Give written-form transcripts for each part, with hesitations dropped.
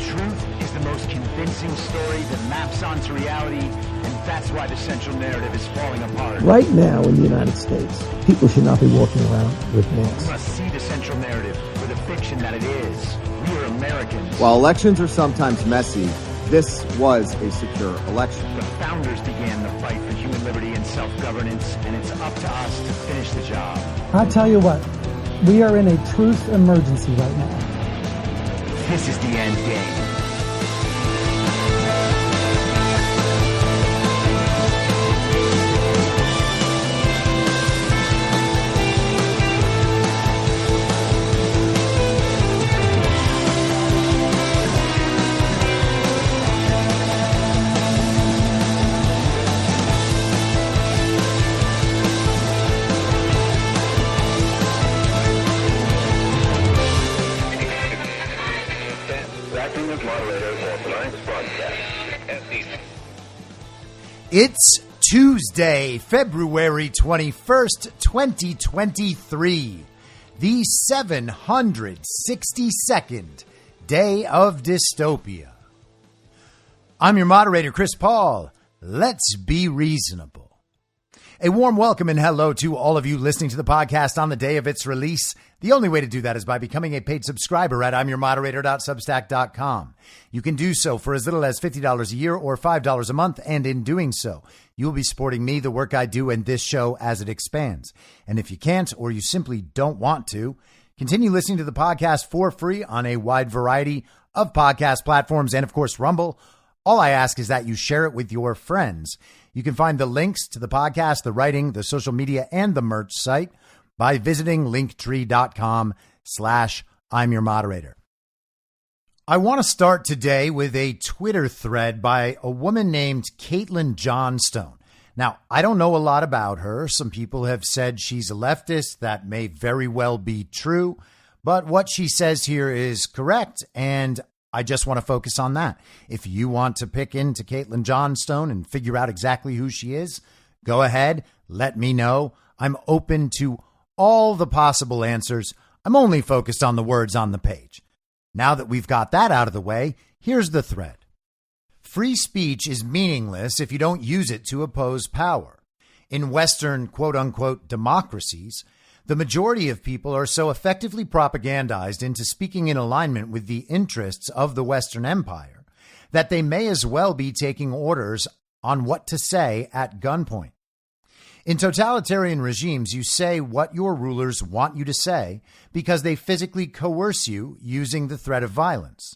Truth is the most convincing story that maps onto reality, and that's why the central narrative is falling apart. Right now in the United States, people should not be walking around with masks. We must see the central narrative for the fiction that it is. We are Americans. While elections are sometimes messy, this was a secure election. The founders began the fight for human liberty and self-governance, and it's up to us to finish the job. I'll tell you what, we are in a truth emergency right now. This is the end game. It's Tuesday, February 21st, 2023, the 762nd day of dystopia. I'm your moderator, Chris Paul. Let's be reasonable. A warm welcome and hello to all of you listening to the podcast on the day of its release. The only way to do that is by becoming a paid subscriber at imyourmoderator.substack.com. You can do so for as little as $50 a year or $5 a month, and in doing so, you will be supporting me, the work I do, and this show as it expands. And if you can't, or you simply don't want to, continue listening to the podcast for free on a wide variety of podcast platforms and, of course, Rumble. All I ask is that you share it with your friends. You can find the links to the podcast, the writing, the social media, and the merch site by visiting linktree.com/I'm your moderator. I want to start today with a Twitter thread by a woman named Caitlin Johnstone. Now, I don't know a lot about her. Some people have said she's a leftist. That may very well be true. But what she says here is correct, and I just want to focus on that. If you want to pick into Caitlin Johnstone and figure out exactly who she is, go ahead. Let me know. I'm open to all the possible answers. I'm only focused on the words on the page. Now that we've got that out of the way, here's the thread. Free speech is meaningless if you don't use it to oppose power. In Western quote-unquote democracies, the majority of people are so effectively propagandized into speaking in alignment with the interests of the Western Empire that they may as well be taking orders on what to say at gunpoint. In totalitarian regimes, you say what your rulers want you to say because they physically coerce you using the threat of violence.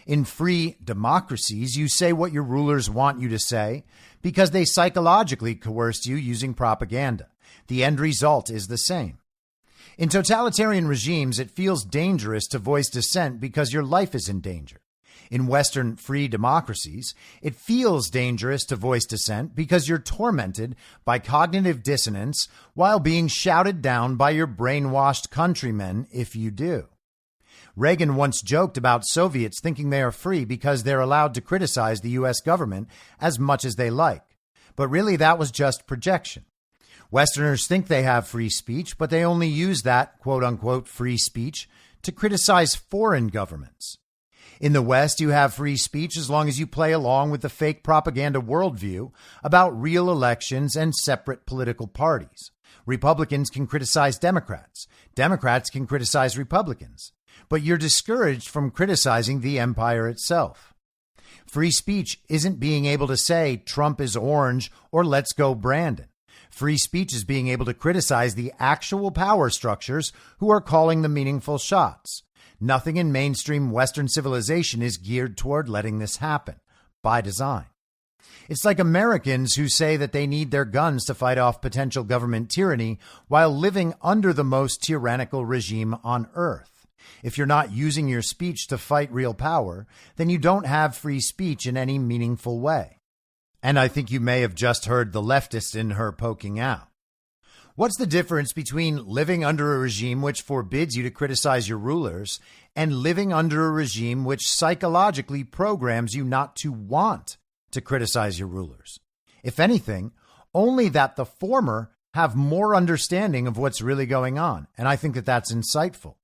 In free democracies, you say what your rulers want you to say because they psychologically coerce you using propaganda. The end result is the same. In totalitarian regimes, it feels dangerous to voice dissent because your life is in danger. In Western free democracies, it feels dangerous to voice dissent because you're tormented by cognitive dissonance while being shouted down by your brainwashed countrymen if you do. Reagan once joked about Soviets thinking they are free because they're allowed to criticize the U.S. government as much as they like. But really, that was just projection. Westerners think they have free speech, but they only use that quote-unquote free speech to criticize foreign governments. In the West, you have free speech as long as you play along with the fake propaganda worldview about real elections and separate political parties. Republicans can criticize Democrats. Democrats can criticize Republicans. But you're discouraged from criticizing the empire itself. Free speech isn't being able to say Trump is orange or let's go Brandon. Free speech is being able to criticize the actual power structures who are calling the meaningful shots. Nothing in mainstream Western civilization is geared toward letting this happen, by design. It's like Americans who say that they need their guns to fight off potential government tyranny while living under the most tyrannical regime on earth. If you're not using your speech to fight real power, then you don't have free speech in any meaningful way. And I think you may have just heard the leftist in her poking out. What's the difference between living under a regime which forbids you to criticize your rulers and living under a regime which psychologically programs you not to want to criticize your rulers? If anything, only that the former have more understanding of what's really going on. And I think that that's insightful.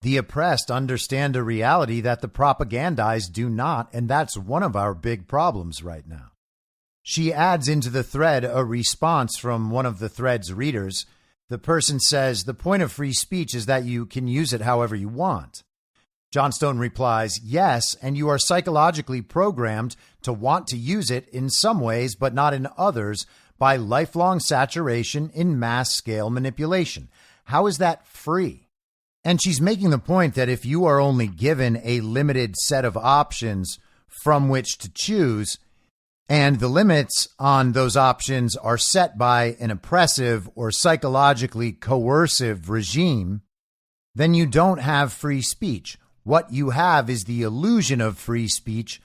The oppressed understand a reality that the propagandized do not, and that's one of our big problems right now. She adds into the thread a response from one of the thread's readers. The person says, the point of free speech is that you can use it however you want. Johnstone replies, yes, and you are psychologically programmed to want to use it in some ways, but not in others, by lifelong saturation in mass-scale manipulation. How is that free? And she's making the point that if you are only given a limited set of options from which to choose, and the limits on those options are set by an oppressive or psychologically coercive regime, then you don't have free speech. What you have is the illusion of free speech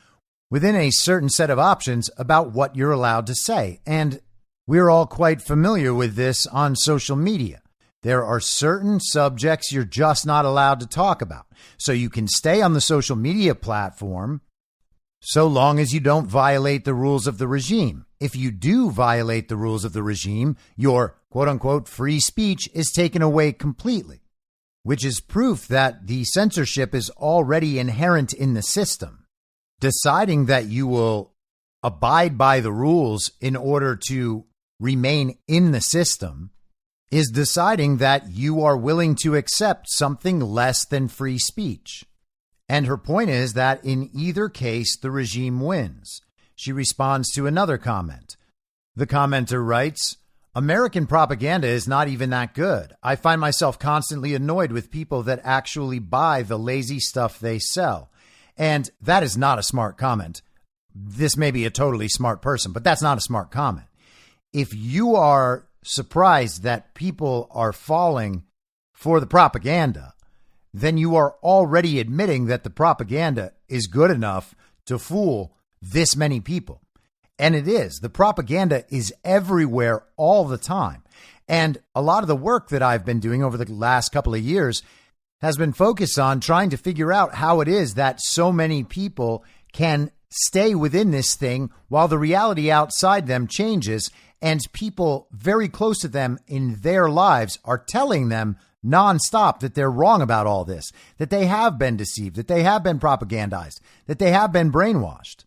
within a certain set of options about what you're allowed to say. And we're all quite familiar with this on social media. There are certain subjects you're just not allowed to talk about. So you can stay on the social media platform so long as you don't violate the rules of the regime. If you do violate the rules of the regime, your quote unquote free speech is taken away completely, which is proof that the censorship is already inherent in the system. Deciding that you will abide by the rules in order to remain in the system is deciding that you are willing to accept something less than free speech. And her point is that in either case, the regime wins. She responds to another comment. The commenter writes, American propaganda is not even that good. I find myself constantly annoyed with people that actually buy the lazy stuff they sell. And that is not a smart comment. This may be a totally smart person, but that's not a smart comment. If you are surprised that people are falling for the propaganda, then you are already admitting that the propaganda is good enough to fool this many people. And it is. The propaganda is everywhere all the time. And a lot of the work that I've been doing over the last couple of years has been focused on trying to figure out how it is that so many people can stay within this thing while the reality outside them changes, and people very close to them in their lives are telling them nonstop that they're wrong about all this, that they have been deceived, that they have been propagandized, that they have been brainwashed.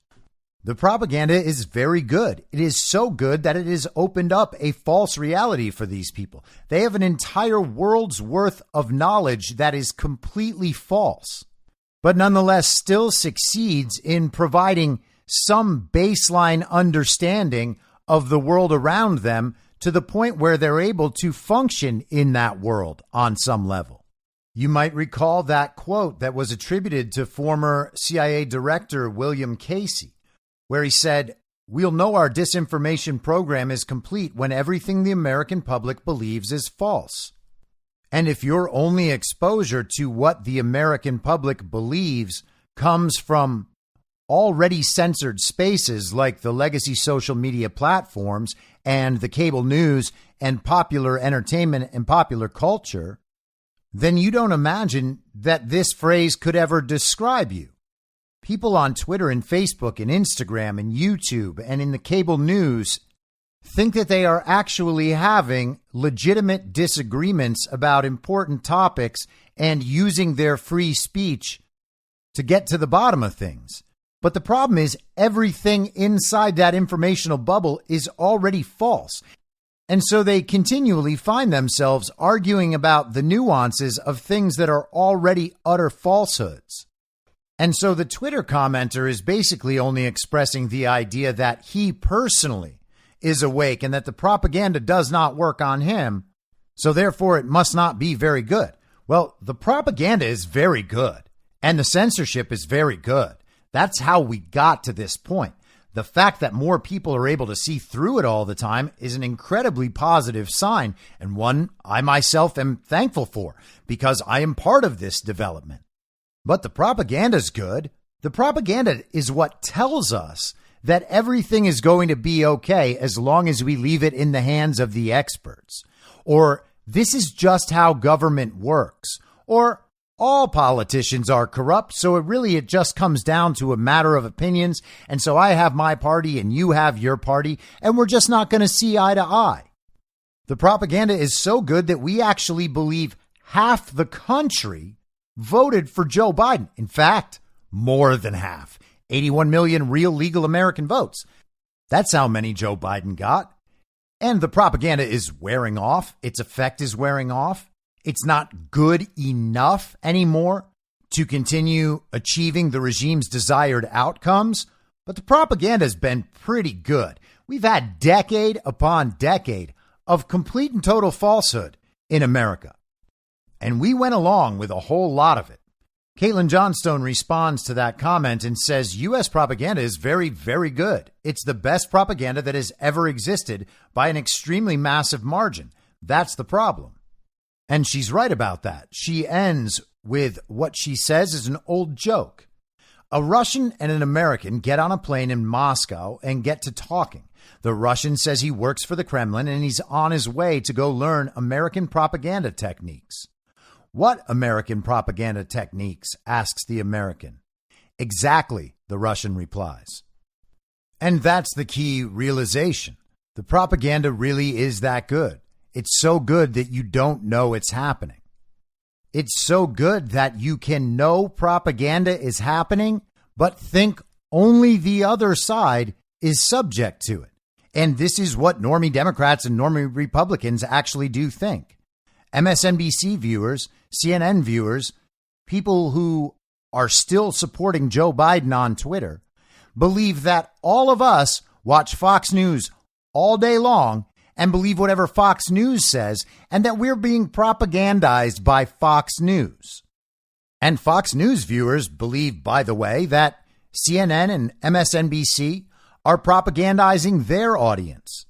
The propaganda is very good. It is so good that it has opened up a false reality for these people. They have an entire world's worth of knowledge that is completely false, but nonetheless still succeeds in providing some baseline understanding of the world around them to the point where they're able to function in that world on some level. You might recall that quote that was attributed to former CIA Director William Casey, where he said, "We'll know our disinformation program is complete when everything the American public believes is false." And if your only exposure to what the American public believes comes from already censored spaces like the legacy social media platforms and the cable news and popular entertainment and popular culture, then you don't imagine that this phrase could ever describe you. People on Twitter and Facebook and Instagram and YouTube and in the cable news think that they are actually having legitimate disagreements about important topics and using their free speech to get to the bottom of things. But the problem is everything inside that informational bubble is already false. And so they continually find themselves arguing about the nuances of things that are already utter falsehoods. And so the Twitter commenter is basically only expressing the idea that he personally is awake and that the propaganda does not work on him, so therefore it must not be very good. Well, the propaganda is very good, and the censorship is very good. That's how we got to this point. The fact that more people are able to see through it all the time is an incredibly positive sign, and one I myself am thankful for because I am part of this development. But the propaganda is good. The propaganda is what tells us that everything is going to be okay as long as we leave it in the hands of the experts. Or this is just how government works. Or all politicians are corrupt, so it just comes down to a matter of opinions. And so I have my party and you have your party, and we're just not going to see eye to eye. The propaganda is so good that we actually believe half the country voted for Joe Biden. In fact, more than half, 81 million real legal American votes. That's how many Joe Biden got. And the propaganda is wearing off. Its effect is wearing off. It's not good enough anymore to continue achieving the regime's desired outcomes. But the propaganda has been pretty good. We've had decade upon decade of complete and total falsehood in America. And we went along with a whole lot of it. Caitlin Johnstone responds to that comment and says, U.S. propaganda is very, very good. It's the best propaganda that has ever existed by an extremely massive margin. That's the problem. And she's right about that. She ends with what she says is an old joke. A Russian and an American get on a plane in Moscow and get to talking. The Russian says he works for the Kremlin and he's on his way to go learn American propaganda techniques. What American propaganda techniques? Asks the American. Exactly, the Russian replies. And that's the key realization. The propaganda really is that good. It's so good that you don't know it's happening. It's so good that you can know propaganda is happening, but think only the other side is subject to it. And this is what normie Democrats and normie Republicans actually do think. MSNBC viewers, CNN viewers, people who are still supporting Joe Biden on Twitter, believe that all of us watch Fox News all day long and believe whatever Fox News says, and that we're being propagandized by Fox News. And Fox News viewers believe, by the way, that CNN and MSNBC are propagandizing their audience.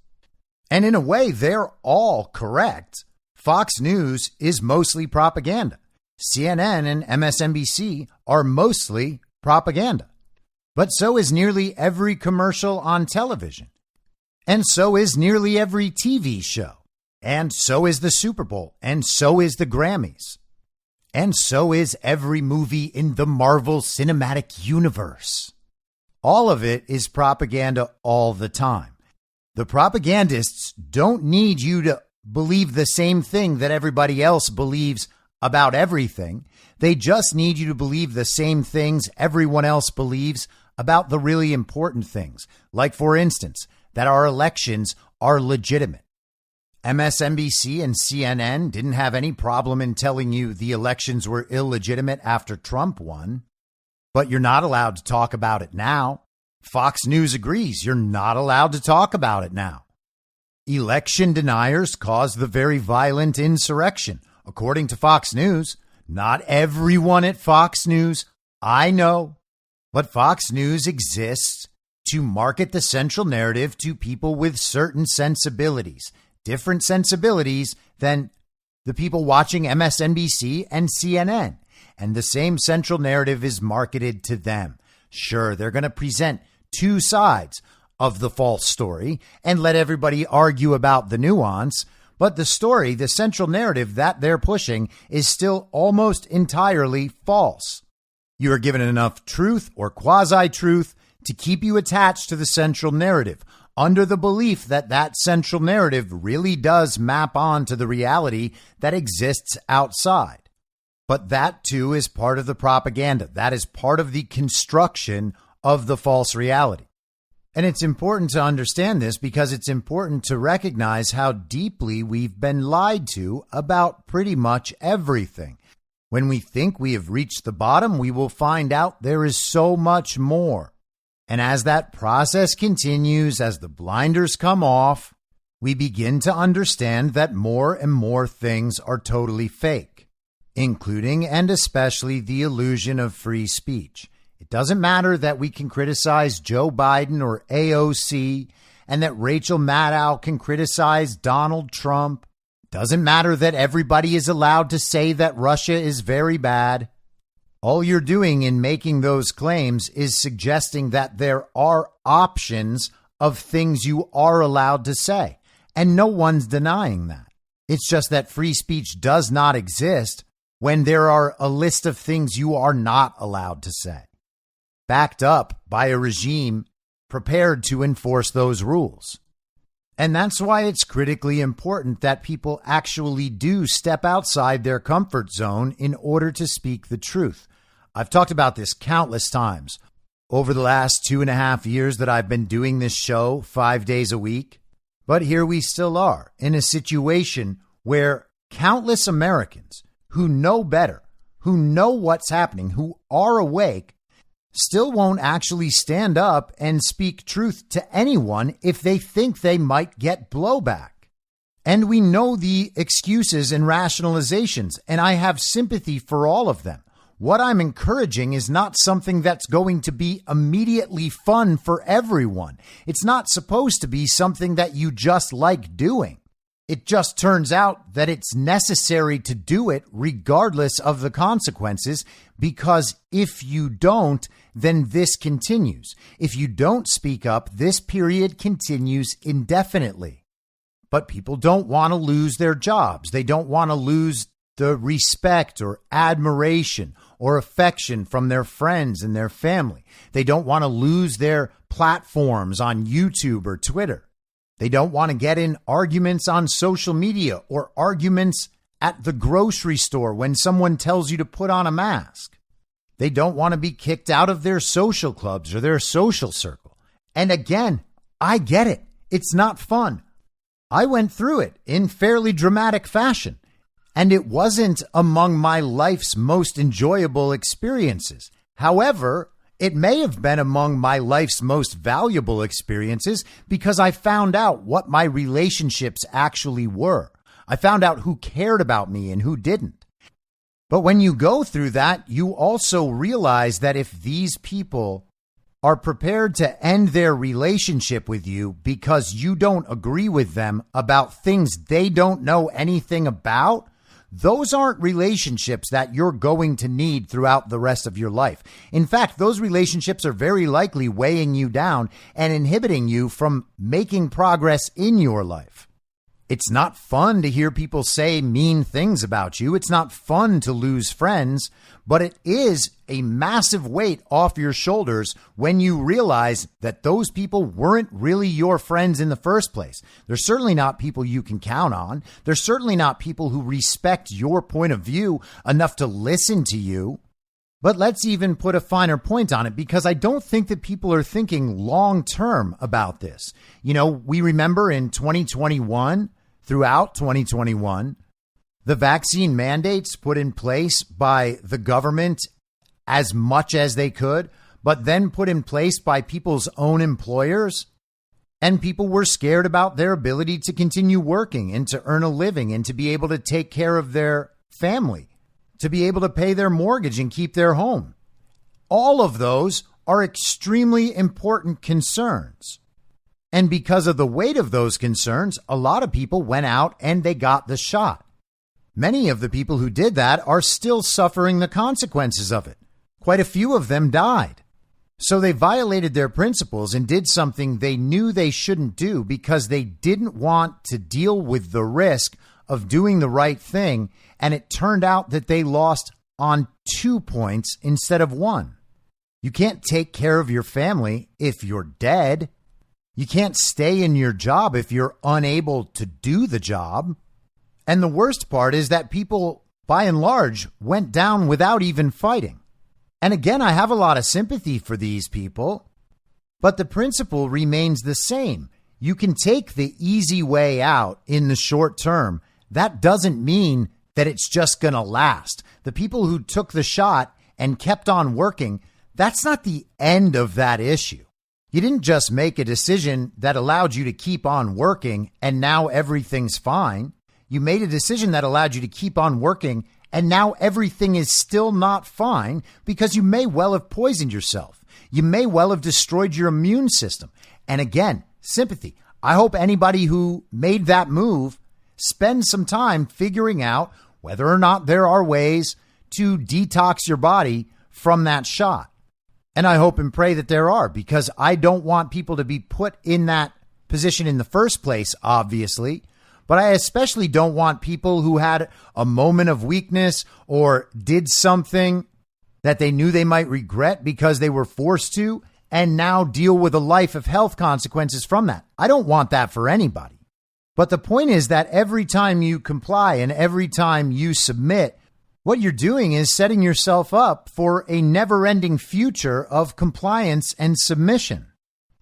And in a way, they're all correct. Fox News is mostly propaganda. CNN and MSNBC are mostly propaganda. But so is nearly every commercial on television. And so is nearly every TV show. And so is the Super Bowl. And so is the Grammys. And so is every movie in the Marvel Cinematic Universe. All of it is propaganda all the time. The propagandists don't need you to believe the same thing that everybody else believes about everything. They just need you to believe the same things everyone else believes about the really important things. Like, for instance, that our elections are legitimate. MSNBC and CNN didn't have any problem in telling you the elections were illegitimate after Trump won, but you're not allowed to talk about it now. Fox News agrees you're not allowed to talk about it now. Election deniers caused the very violent insurrection. According to Fox News, not everyone at Fox News, I know, but Fox News exists to market the central narrative to people with certain sensibilities, different sensibilities than the people watching MSNBC and CNN. And the same central narrative is marketed to them. Sure, they're going to present two sides of the false story and let everybody argue about the nuance. But the story, the central narrative that they're pushing, is still almost entirely false. You are given enough truth or quasi-truth to keep you attached to the central narrative, under the belief that that central narrative really does map on to the reality that exists outside. But that, too, is part of the propaganda. That is part of the construction of the false reality. And it's important to understand this because it's important to recognize how deeply we've been lied to about pretty much everything. When we think we have reached the bottom, we will find out there is so much more. And as that process continues, as the blinders come off, we begin to understand that more and more things are totally fake, including and especially the illusion of free speech. It doesn't matter that we can criticize Joe Biden or AOC and that Rachel Maddow can criticize Donald Trump. It doesn't matter that everybody is allowed to say that Russia is very bad. All you're doing in making those claims is suggesting that there are options of things you are allowed to say. And no one's denying that. It's just that free speech does not exist when there are a list of things you are not allowed to say, backed up by a regime prepared to enforce those rules. And that's why it's critically important that people actually do step outside their comfort zone in order to speak the truth. I've talked about this countless times over the last 2.5 years that I've been doing this show 5 days a week. But here we still are in a situation where countless Americans who know better, who know what's happening, who are awake, still won't actually stand up and speak truth to anyone if they think they might get blowback. And we know the excuses and rationalizations, and I have sympathy for all of them. What I'm encouraging is not something that's going to be immediately fun for everyone. It's not supposed to be something that you just like doing. It just turns out that it's necessary to do it regardless of the consequences, because if you don't, then this continues. If you don't speak up, this period continues indefinitely. But people don't want to lose their jobs. They don't want to lose the respect or admiration or affection from their friends and their family. They don't want to lose their platforms on YouTube or Twitter. They don't want to get in arguments on social media or arguments at the grocery store when someone tells you to put on a mask. They don't want to be kicked out of their social clubs or their social circle. And again, I get it. It's not fun. I went through it in fairly dramatic fashion, and it wasn't among my life's most enjoyable experiences. However, it may have been among my life's most valuable experiences because I found out what my relationships actually were. I found out who cared about me and who didn't. But when you go through that, you also realize that if these people are prepared to end their relationship with you because you don't agree with them about things they don't know anything about, those aren't relationships that you're going to need throughout the rest of your life. In fact, those relationships are very likely weighing you down and inhibiting you from making progress in your life. It's not fun to hear people say mean things about you. It's not fun to lose friends, but it is a massive weight off your shoulders when you realize that those people weren't really your friends in the first place. They're certainly not people you can count on. They're certainly not people who respect your point of view enough to listen to you. But let's even put a finer point on it, because I don't think that people are thinking long term about this. You know, we remember in 2021, throughout 2021, the vaccine mandates put in place by the government as much as they could, but then put in place by people's own employers. And people were scared about their ability to continue working and to earn a living and to be able to take care of their family, to be able to pay their mortgage and keep their home. All of those are extremely important concerns. And because of the weight of those concerns, a lot of people went out and they got the shot. Many of the people who did that are still suffering the consequences of it. Quite a few of them died. So they violated their principles and did something they knew they shouldn't do because they didn't want to deal with the risk of doing the right thing. And it turned out that they lost on 2 points instead of 1. You can't take care of your family if you're dead. You can't stay in your job if you're unable to do the job. And the worst part is that people, by and large, went down without even fighting. And again, I have a lot of sympathy for these people, but the principle remains the same. You can take the easy way out in the short term. That doesn't mean that it's just going to last. The people who took the shot and kept on working, that's not the end of that issue. You didn't just make a decision that allowed you to keep on working and now everything's fine. You made a decision that allowed you to keep on working and now everything is still not fine because you may well have poisoned yourself. You may well have destroyed your immune system. And again, sympathy. I hope anybody who made that move spends some time figuring out whether or not there are ways to detox your body from that shot. And I hope and pray that there are, because I don't want people to be put in that position in the first place, obviously. But I especially don't want people who had a moment of weakness or did something that they knew they might regret because they were forced to and now deal with a life of health consequences from that. I don't want that for anybody. But the point is that every time you comply and every time you submit, what you're doing is setting yourself up for a never-ending future of compliance and submission.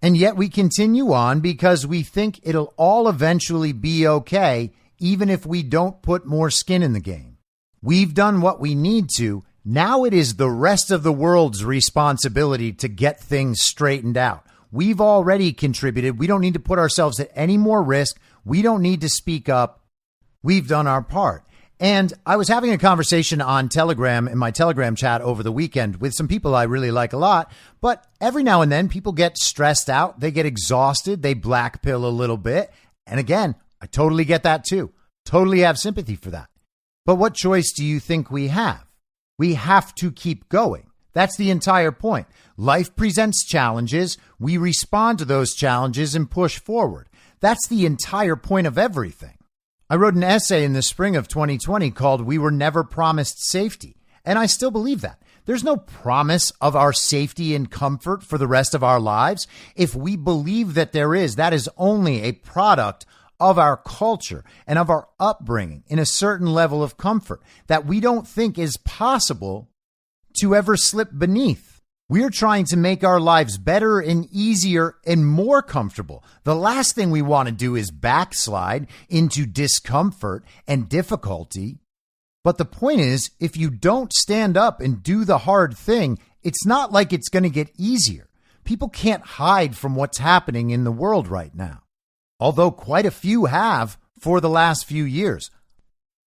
And yet we continue on because we think it'll all eventually be okay, even if we don't put more skin in the game. We've done what we need to. Now it is the rest of the world's responsibility to get things straightened out. We've already contributed. We don't need to put ourselves at any more risk. We don't need to speak up. We've done our part. And I was having a conversation on Telegram, in my Telegram chat over the weekend with some people I really like a lot. But every now and then people get stressed out. They get exhausted. They black pill a little bit. And again, I totally get that too. Totally have sympathy for that. But what choice do you think we have? We have to keep going. That's the entire point. Life presents challenges. We respond to those challenges and push forward. That's the entire point of everything. I wrote an essay in the spring of 2020 called "We Were Never Promised Safety." And I still believe that. There's no promise of our safety and comfort for the rest of our lives. If we believe that there is, that is only a product of our culture and of our upbringing in a certain level of comfort that we don't think is possible to ever slip beneath. We're trying to make our lives better and easier and more comfortable. The last thing we want to do is backslide into discomfort and difficulty. But the point is, if you don't stand up and do the hard thing, it's not like it's going to get easier. People can't hide from what's happening in the world right now, although quite a few have for the last few years.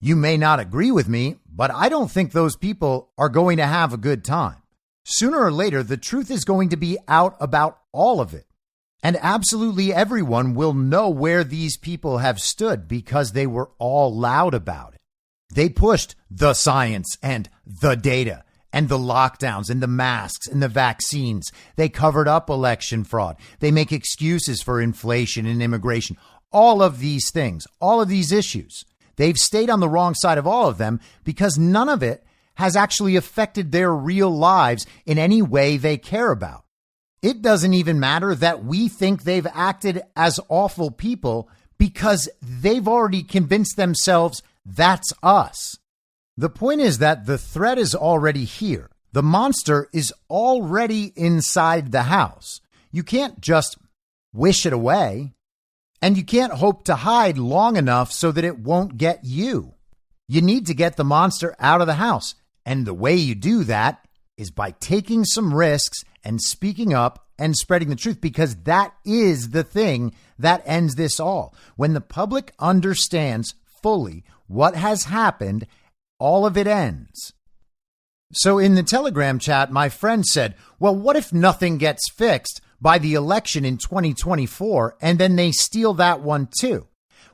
You may not agree with me, but I don't think those people are going to have a good time. Sooner or later, the truth is going to be out about all of it. And absolutely everyone will know where these people have stood because they were all loud about it. They pushed the science and the data and the lockdowns and the masks and the vaccines. They covered up election fraud. They make excuses for inflation and immigration. All of these things, all of these issues, they've stayed on the wrong side of all of them because none of it has actually affected their real lives in any way they care about. It doesn't even matter that we think they've acted as awful people because they've already convinced themselves that's us. The point is that the threat is already here. The monster is already inside the house. You can't just wish it away, and you can't hope to hide long enough so that it won't get you. You need to get the monster out of the house. And the way you do that is by taking some risks and speaking up and spreading the truth, because that is the thing that ends this all. When the public understands fully what has happened, all of it ends. So in the Telegram chat, my friend said, well, what if nothing gets fixed by the election in 2024 and then they steal that one too?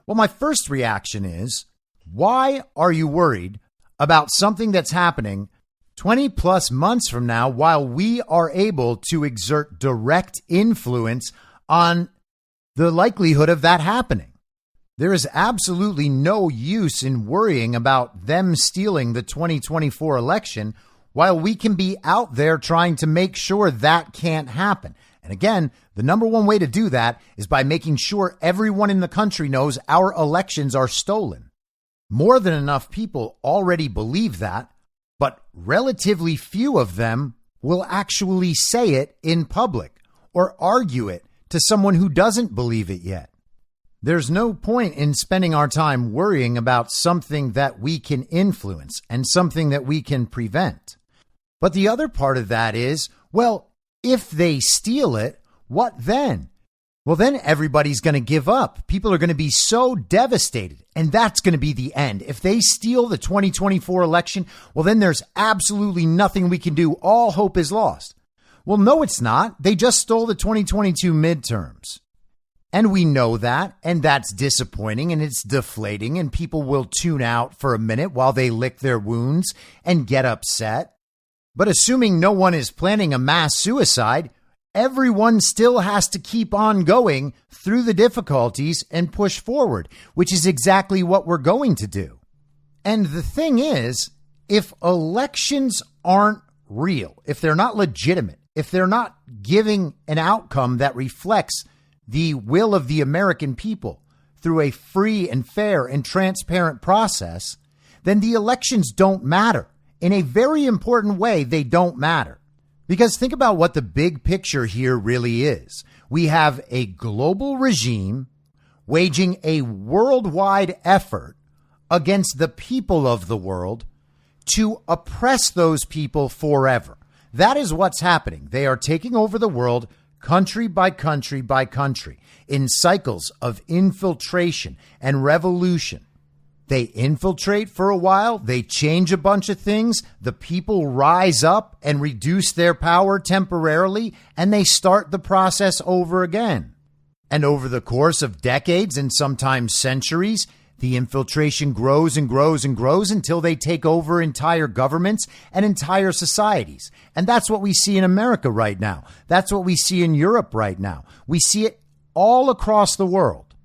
Well, my first reaction is, why are you worried about something that's happening 20 plus months from now while we are able to exert direct influence on the likelihood of that happening? There is absolutely no use in worrying about them stealing the 2024 election while we can be out there trying to make sure that can't happen. And again, the number one way to do that is by making sure everyone in the country knows our elections are stolen. More than enough people already believe that, but relatively few of them will actually say it in public or argue it to someone who doesn't believe it yet. There's no point in spending our time worrying about something that we can influence and something that we can prevent. But the other part of that is, well, if they steal it, what then? Well, then everybody's going to give up. People are going to be so devastated, and that's going to be the end. If they steal the 2024 election, well, then there's absolutely nothing we can do. All hope is lost. Well, no, it's not. They just stole the 2022 midterms. And we know that, and that's disappointing, and it's deflating, and people will tune out for a minute while they lick their wounds and get upset. But assuming no one is planning a mass suicide, everyone still has to keep on going through the difficulties and push forward, which is exactly what we're going to do. And the thing is, if elections aren't real, if they're not legitimate, if they're not giving an outcome that reflects the will of the American people through a free and fair and transparent process, then the elections don't matter. In a very important way, they don't matter. Because think about what the big picture here really is. We have a global regime waging a worldwide effort against the people of the world to oppress those people forever. That is what's happening. They are taking over the world country by country by country in cycles of infiltration and revolution. They infiltrate for a while. They change a bunch of things. The people rise up and reduce their power temporarily, and they start the process over again. And over the course of decades and sometimes centuries, the infiltration grows and grows and grows until they take over entire governments and entire societies. And that's what we see in America right now. That's what we see in Europe right now. We see it all across the world.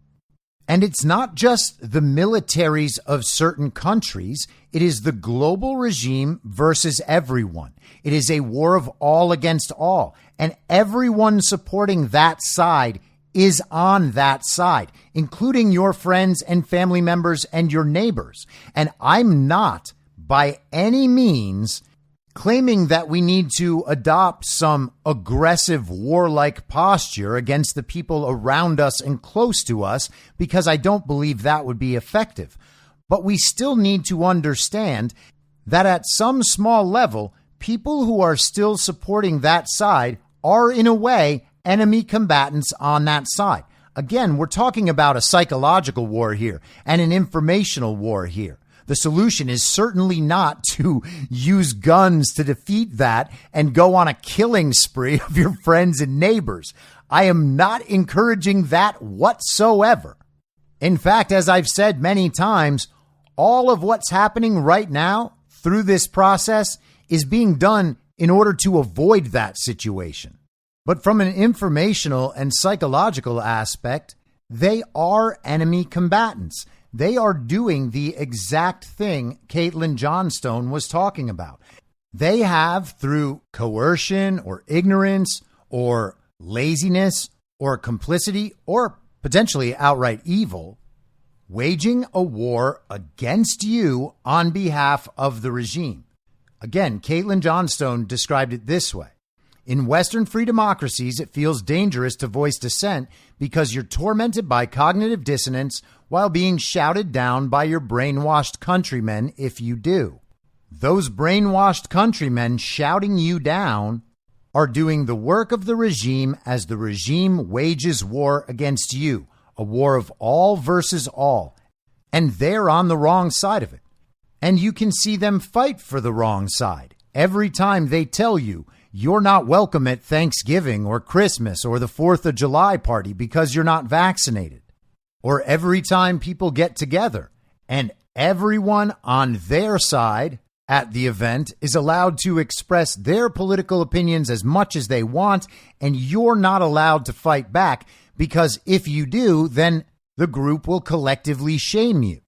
And it's not just the militaries of certain countries. It is the global regime versus everyone. It is a war of all against all. And everyone supporting that side is on that side, including your friends and family members and your neighbors. And I'm not by any means claiming that we need to adopt some aggressive warlike posture against the people around us and close to us, because I don't believe that would be effective. But we still need to understand that at some small level, people who are still supporting that side are, in a way, enemy combatants on that side. Again, we're talking about a psychological war here and an informational war here. The solution is certainly not to use guns to defeat that and go on a killing spree of your friends and neighbors. I am not encouraging that whatsoever. In fact, as I've said many times, all of what's happening right now through this process is being done in order to avoid that situation. But from an informational and psychological aspect, they are enemy combatants. They are doing the exact thing Caitlin Johnstone was talking about. They have, through coercion or ignorance or laziness or complicity or potentially outright evil, waging a war against you on behalf of the regime. Again, Caitlin Johnstone described it this way. In Western free democracies, it feels dangerous to voice dissent because you're tormented by cognitive dissonance while being shouted down by your brainwashed countrymen if you do. Those brainwashed countrymen shouting you down are doing the work of the regime as the regime wages war against you, a war of all versus all, and they're on the wrong side of it. And you can see them fight for the wrong side every time they tell you you're not welcome at Thanksgiving or Christmas or the 4th of July party because you're not vaccinated. Or every time people get together and everyone on their side at the event is allowed to express their political opinions as much as they want, and you're not allowed to fight back because if you do, then the group will collectively shame you.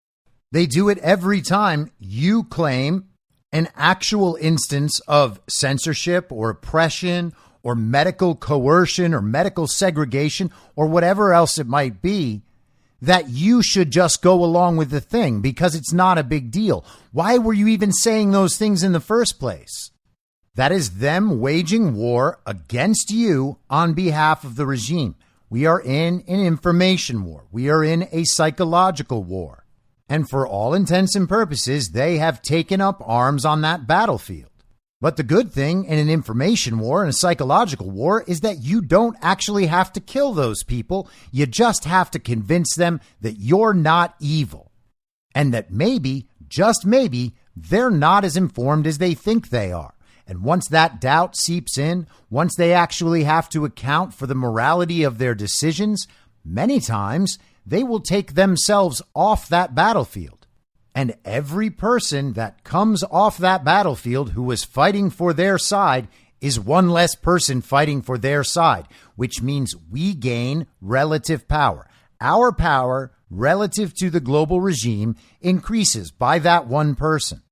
They do it every time you claim an actual instance of censorship or oppression or medical coercion or medical segregation or whatever else it might be, that you should just go along with the thing because it's not a big deal. Why were you even saying those things in the first place? That is them waging war against you on behalf of the regime. We are in an information war. We are in a psychological war. And for all intents and purposes, they have taken up arms on that battlefield. But the good thing in an information war and a psychological war is that you don't actually have to kill those people. You just have to convince them that you're not evil and that maybe, just maybe, they're not as informed as they think they are. And once that doubt seeps in, once they actually have to account for the morality of their decisions, many times they will take themselves off that battlefield. And every person that comes off that battlefield who was fighting for their side is one less person fighting for their side, which means we gain relative power. Our power relative to the global regime increases by that one person.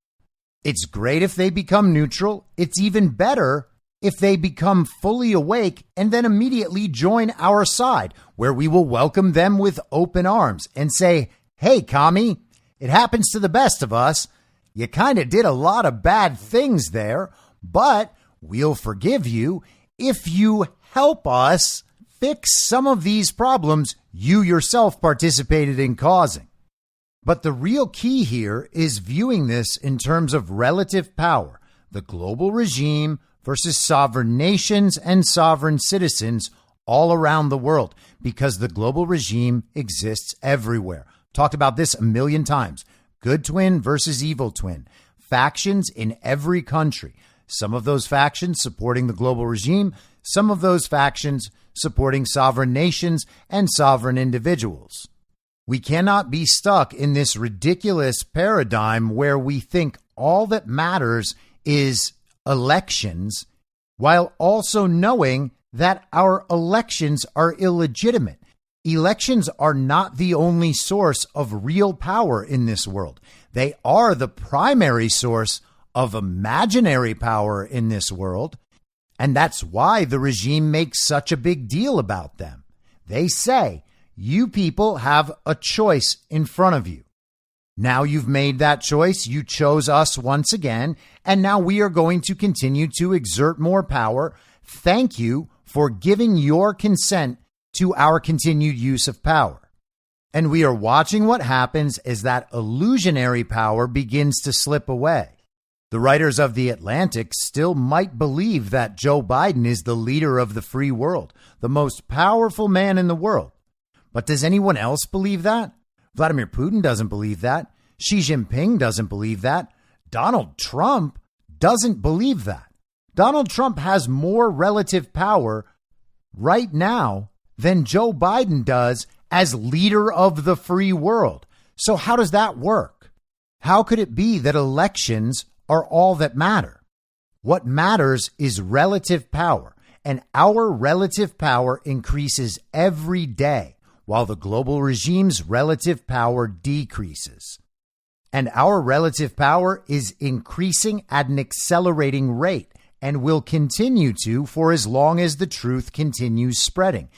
It's great if they become neutral. It's even better if they become fully awake and then immediately join our side, where we will welcome them with open arms and say, hey, commie, it happens to the best of us. You kind of did a lot of bad things there, but we'll forgive you if you help us fix some of these problems you yourself participated in causing. But the real key here is viewing this in terms of relative power, the global regime versus sovereign nations and sovereign citizens all around the world, because the global regime exists everywhere. Talked about this a million times. Good twin versus evil twin. Factions in every country. Some of those factions supporting the global regime, some of those factions supporting sovereign nations and sovereign individuals. We cannot be stuck in this ridiculous paradigm where we think all that matters is elections, while also knowing that our elections are illegitimate. Elections are not the only source of real power in this world. They are the primary source of imaginary power in this world. And that's why the regime makes such a big deal about them. They say, you people have a choice in front of you. Now you've made that choice. You chose us once again. And now we are going to continue to exert more power. Thank you for giving your consent to our continued use of power. And we are watching what happens as that illusionary power begins to slip away. The writers of The Atlantic still might believe that Joe Biden is the leader of the free world, the most powerful man in the world. But does anyone else believe that? Vladimir Putin doesn't believe that. Xi Jinping doesn't believe that. Donald Trump doesn't believe that. Donald Trump has more relative power right now than Joe Biden does as leader of the free world. So how does that work? How could it be that elections are all that matter? What matters is relative power, and our relative power increases every day, while the global regime's relative power decreases. And our relative power is increasing at an accelerating rate and will continue to for as long as the truth continues spreading.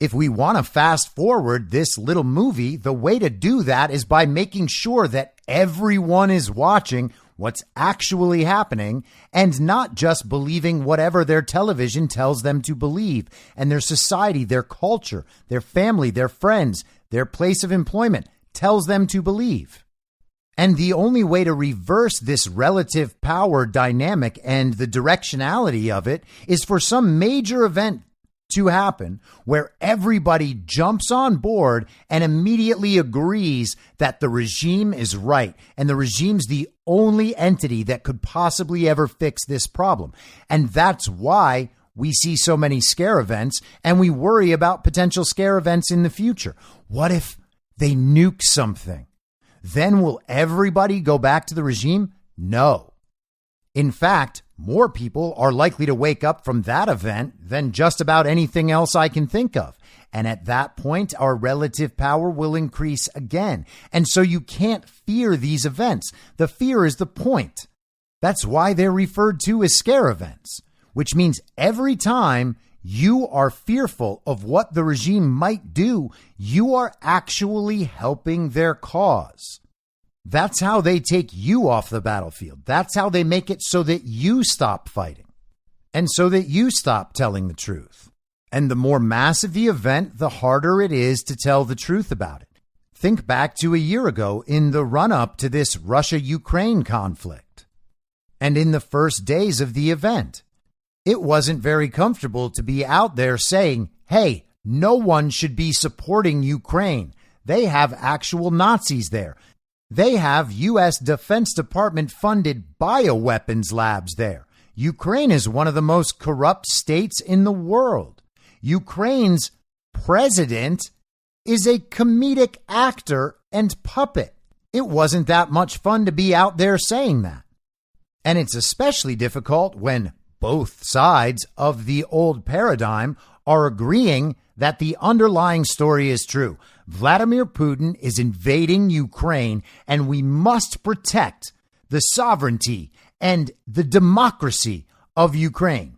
If we want to fast forward this little movie, the way to do that is by making sure that everyone is watching what's actually happening and not just believing whatever their television tells them to believe, and their society, their culture, their family, their friends, their place of employment tells them to believe. And the only way to reverse this relative power dynamic and the directionality of it is for some major event to happen where everybody jumps on board and immediately agrees that the regime is right and the regime's the only entity that could possibly ever fix this problem. And that's why we see so many scare events and we worry about potential scare events in the future. What if they nuke something? Then will everybody go back to the regime? No. In fact, more people are likely to wake up from that event than just about anything else I can think of. And at that point, our relative power will increase again. And so you can't fear these events. The fear is the point. That's why they're referred to as scare events, which means every time you are fearful of what the regime might do, you are actually helping their cause. That's how they take you off the battlefield. That's how they make it so that you stop fighting and so that you stop telling the truth. And the more massive the event, the harder it is to tell the truth about it. Think back to a year ago in the run-up to this Russia-Ukraine conflict. And in the first days of the event, it wasn't very comfortable to be out there saying, hey, no one should be supporting Ukraine. They have actual Nazis there. They have U.S. Defense Department funded bioweapons labs there. Ukraine is one of the most corrupt states in the world. Ukraine's president is a comedic actor and puppet. It wasn't that much fun to be out there saying that. And it's especially difficult when both sides of the old paradigm are agreeing that the underlying story is true. Vladimir Putin is invading Ukraine, and we must protect the sovereignty and the democracy of Ukraine.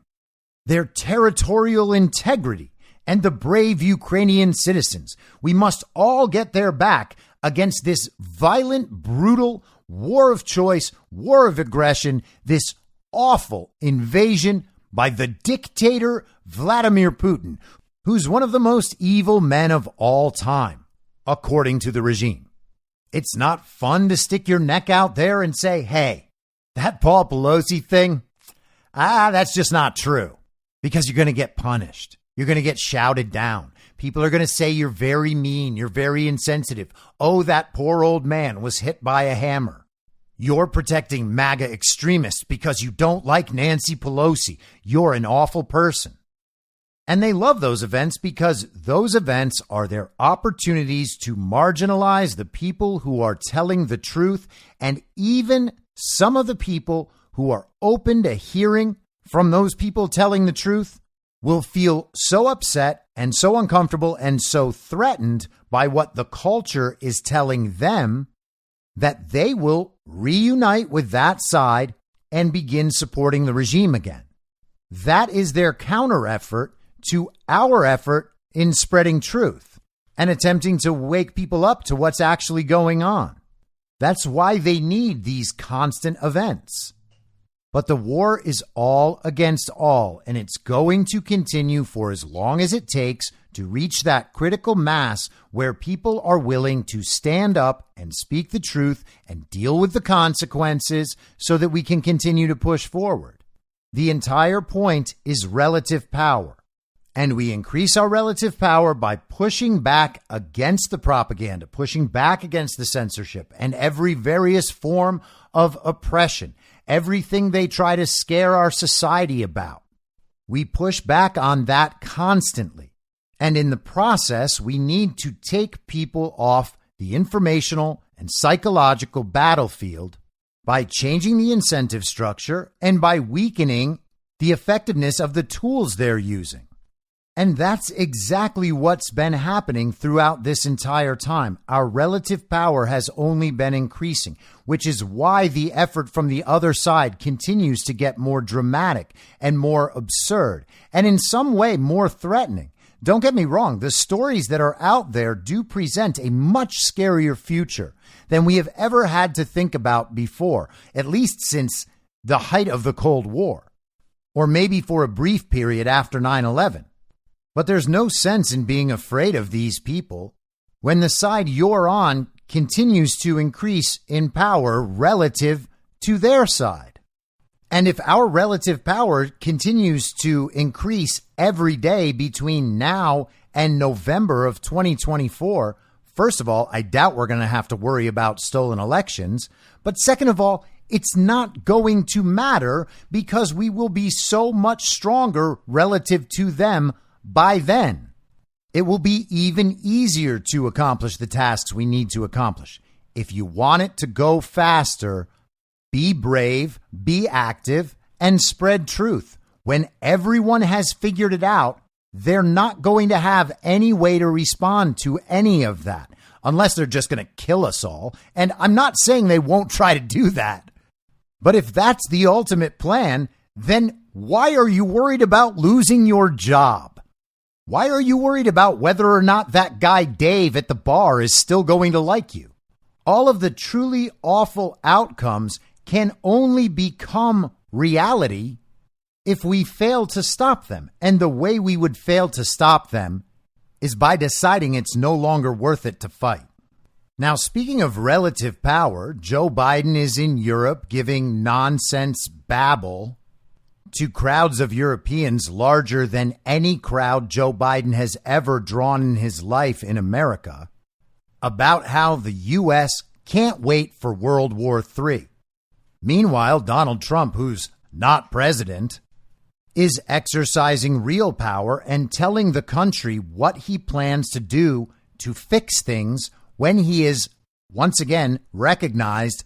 their territorial integrity, and the brave Ukrainian citizens. We must all get their back against this violent, brutal war of choice, war of aggression, this awful invasion by the dictator Vladimir Putin, who's one of the most evil men of all time, according to the regime. It's not fun to stick your neck out there and say, hey, that Paul Pelosi thing, that's just not true, because you're going to get punished. You're going to get shouted down. People are going to say you're very mean. You're very insensitive. Oh, that poor old man was hit by a hammer. You're protecting MAGA extremists because you don't like Nancy Pelosi. You're an awful person. And they love those events because those events are their opportunities to marginalize the people who are telling the truth, and even some of the people who are open to hearing from those people telling the truth will feel so upset and so uncomfortable and so threatened by what the culture is telling them that they will reunite with that side and begin supporting the regime again. That is their counter effort to our effort in spreading truth and attempting to wake people up to what's actually going on. That's why they need these constant events. But the war is all against all, and it's going to continue for as long as it takes to reach that critical mass where people are willing to stand up and speak the truth and deal with the consequences so that we can continue to push forward. The entire point is relative power, and we increase our relative power by pushing back against the propaganda, pushing back against the censorship and every various form of oppression. Everything they try to scare our society about. We push back on that constantly. And in the process, we need to take people off the informational and psychological battlefield by changing the incentive structure and by weakening the effectiveness of the tools they're using. And that's exactly what's been happening throughout this entire time. Our relative power has only been increasing, which is why the effort from the other side continues to get more dramatic and more absurd, and in some way more threatening. Don't get me wrong, the stories that are out there do present a much scarier future than we have ever had to think about before, at least since the height of the Cold War, or maybe for a brief period after 9/11. But there's no sense in being afraid of these people when the side you're on continues to increase in power relative to their side. And if our relative power continues to increase every day between now and November of 2024, first of all, I doubt we're going to have to worry about stolen elections. But second of all, it's not going to matter because we will be so much stronger relative to them by then. It will be even easier to accomplish the tasks we need to accomplish. If you want it to go faster, be brave, be active, and spread truth. When everyone has figured it out, they're not going to have any way to respond to any of that, unless they're just going to kill us all. And I'm not saying they won't try to do that. But if that's the ultimate plan, then why are you worried about losing your job? Why are you worried about whether or not that guy Dave at the bar is still going to like you? All of the truly awful outcomes can only become reality if we fail to stop them. And the way we would fail to stop them is by deciding it's no longer worth it to fight. Now, speaking of relative power, Joe Biden is in Europe giving nonsense babble to crowds of Europeans larger than any crowd Joe Biden has ever drawn in his life in America about how the U.S. can't wait for World War III. Meanwhile, Donald Trump, who's not president, is exercising real power and telling the country what he plans to do to fix things when he is once again recognized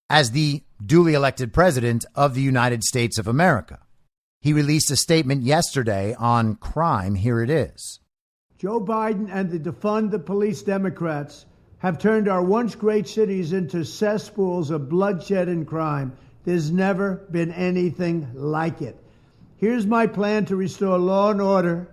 as the duly elected president of the United States of America. He released a statement yesterday on crime. Here it is. Joe Biden and the defund the police Democrats have turned our once great cities into cesspools of bloodshed and crime. There's never been anything like it. Here's my plan to restore law and order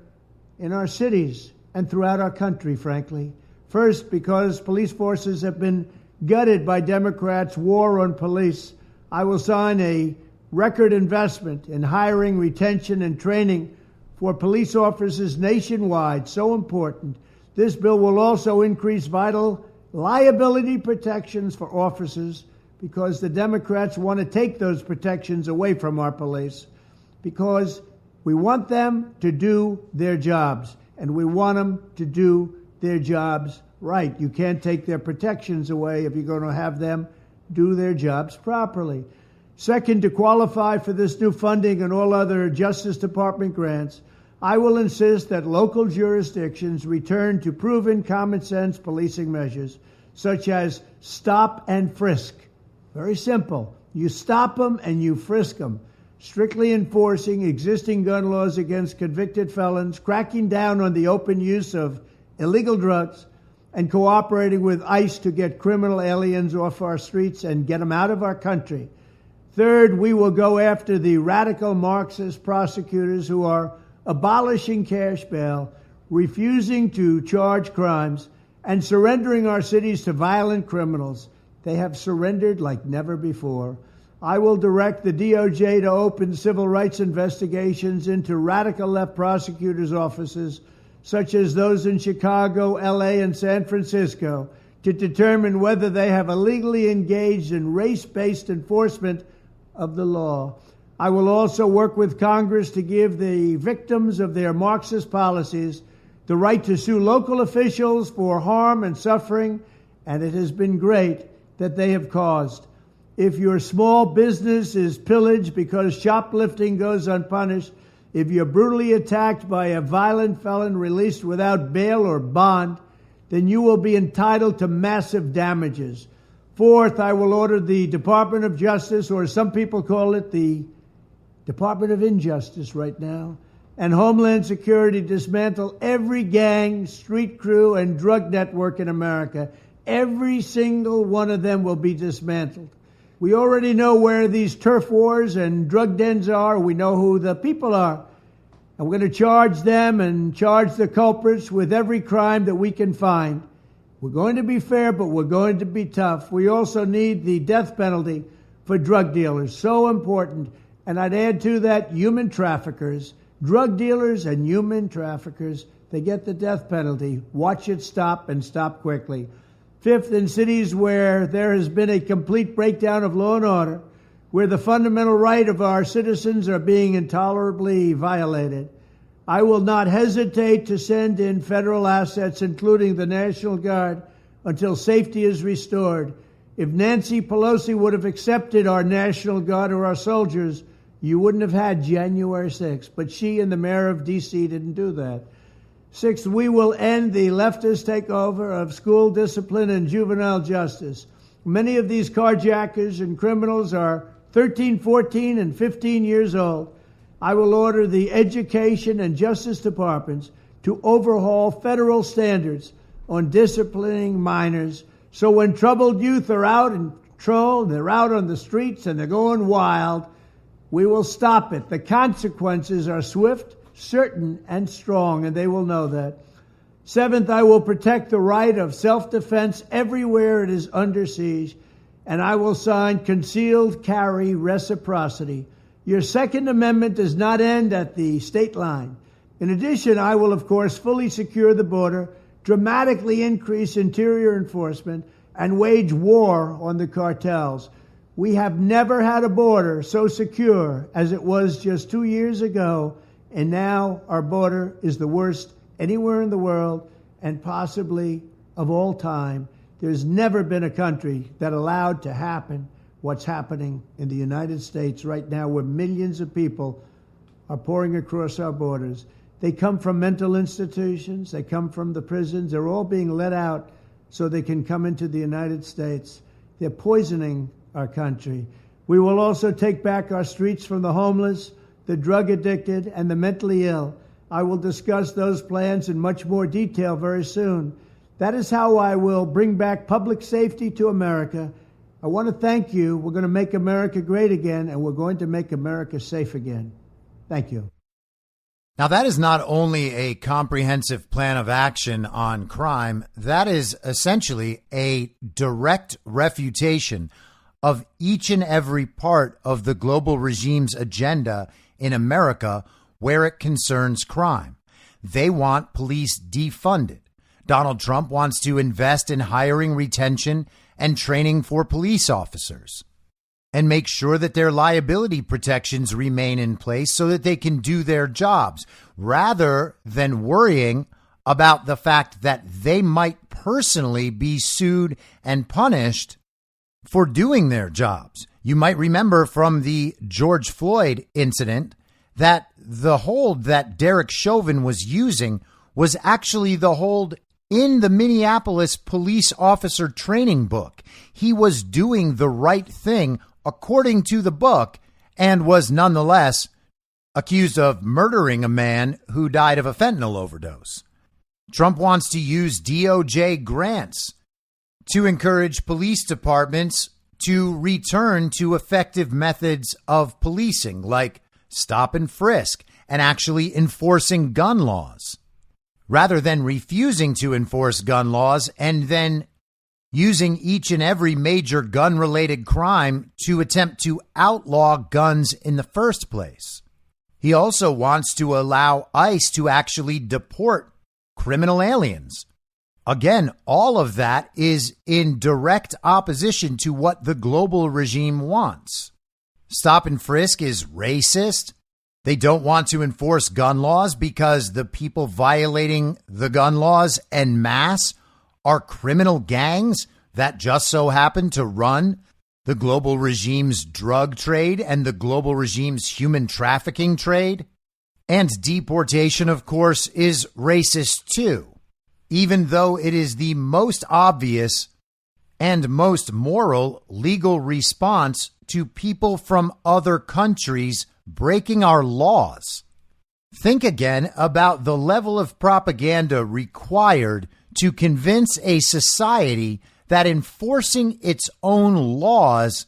in our cities and throughout our country, frankly. First, because police forces have been gutted by Democrats' war on police, I will sign a record investment in hiring, retention, and training for police officers nationwide. So important. This bill will also increase vital liability protections for officers because the Democrats want to take those protections away from our police because we want them to do their jobs, and we want them to do their jobs right. You can't take their protections away if you're going to have them do their jobs properly. Second, to qualify for this new funding and all other Justice Department grants, I will insist that local jurisdictions return to proven common sense policing measures, such as stop and frisk. Very simple. You stop them and you frisk them. Strictly enforcing existing gun laws against convicted felons, cracking down on the open use of illegal drugs, and cooperating with ICE to get criminal aliens off our streets and get them out of our country. Third, we will go after the radical Marxist prosecutors who are abolishing cash bail, refusing to charge crimes, and surrendering our cities to violent criminals. They have surrendered like never before. I will direct the DOJ to open civil rights investigations into radical left prosecutors' offices, such as those in Chicago, LA, and San Francisco, to determine whether they have illegally engaged in race-based enforcement of the law. I will also work with Congress to give the victims of their Marxist policies the right to sue local officials for harm and suffering, and it has been great that they have caused. If your small business is pillaged because shoplifting goes unpunished, if you're brutally attacked by a violent felon released without bail or bond, then you will be entitled to massive damages. Fourth, I will order the Department of Justice, or some people call it the Department of Injustice right now, and Homeland Security dismantle every gang, street crew, and drug network in America. Every single one of them will be dismantled. We already know where these turf wars and drug dens are. We know who the people are. And we're going to charge them and charge the culprits with every crime that we can find. We're going to be fair, but we're going to be tough. We also need the death penalty for drug dealers. So important. And I'd add to that human traffickers, drug dealers and human traffickers. They get the death penalty. Watch it stop and stop quickly. Fifth, in cities where there has been a complete breakdown of law and order, where the fundamental right of our citizens are being intolerably violated, I will not hesitate to send in federal assets, including the National Guard, until safety is restored. If Nancy Pelosi would have accepted our National Guard or our soldiers, you wouldn't have had January 6th. But she and the mayor of D.C. didn't do that. Sixth, we will end the leftist takeover of school discipline and juvenile justice. Many of these carjackers and criminals are 13, 14, and 15 years old. I will order the Education and Justice Departments to overhaul federal standards on disciplining minors, so when troubled youth are out in control, they're out on the streets and they're going wild, we will stop it. The consequences are swift, certain, and strong, and they will know that. Seventh, I will protect the right of self-defense everywhere it is under siege, and I will sign concealed carry reciprocity. Your Second Amendment does not end at the state line. In addition, I will, of course, fully secure the border, dramatically increase interior enforcement, and wage war on the cartels. We have never had a border so secure as it was just 2 years ago, and now our border is the worst anywhere in the world and possibly of all time. There's never been a country that allowed to happen what's happening in the United States right now, where millions of people are pouring across our borders. They come from mental institutions. They come from the prisons. They're all being let out so they can come into the United States. They're poisoning our country. We will also take back our streets from the homeless, the drug addicted, and the mentally ill. I will discuss those plans in much more detail very soon. That is how I will bring back public safety to America. I want to thank you. We're going to make America great again, and we're going to make America safe again. Thank you. Now, that is not only a comprehensive plan of action on crime, that is essentially a direct refutation of each and every part of the global regime's agenda in America where it concerns crime. They want police defunded. Donald Trump wants to invest in hiring, retention, and training for police officers and make sure that their liability protections remain in place so that they can do their jobs rather than worrying about the fact that they might personally be sued and punished for doing their jobs. You might remember from the George Floyd incident that the hold that Derek Chauvin was using was actually the hold in the Minneapolis police officer training book. He was doing the right thing according to the book and was nonetheless accused of murdering a man who died of a fentanyl overdose. Trump wants to use DOJ grants to encourage police departments to return to effective methods of policing, like stop and frisk and actually enforcing gun laws, rather than refusing to enforce gun laws and then using each and every major gun-related crime to attempt to outlaw guns in the first place. He also wants to allow ICE to actually deport criminal aliens. Again, all of that is in direct opposition to what the global regime wants. Stop and frisk is racist. They don't want to enforce gun laws because the people violating the gun laws en masse are criminal gangs that just so happen to run the global regime's drug trade and the global regime's human trafficking trade. And deportation, of course, is racist too, even though it is the most obvious and most moral legal response to people from other countries breaking our laws. Think again about the level of propaganda required to convince a society that enforcing its own laws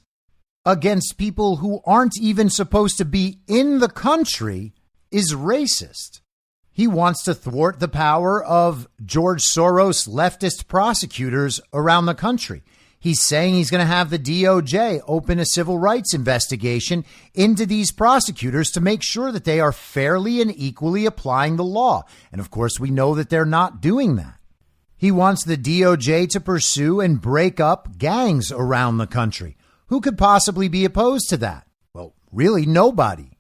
against people who aren't even supposed to be in the country is racist. He wants to thwart the power of George Soros leftist prosecutors around the country. He's saying he's going to have the DOJ open a civil rights investigation into these prosecutors to make sure that they are fairly and equally applying the law. And of course, we know that they're not doing that. He wants the DOJ to pursue and break up gangs around the country. Who could possibly be opposed to that? Well, really nobody,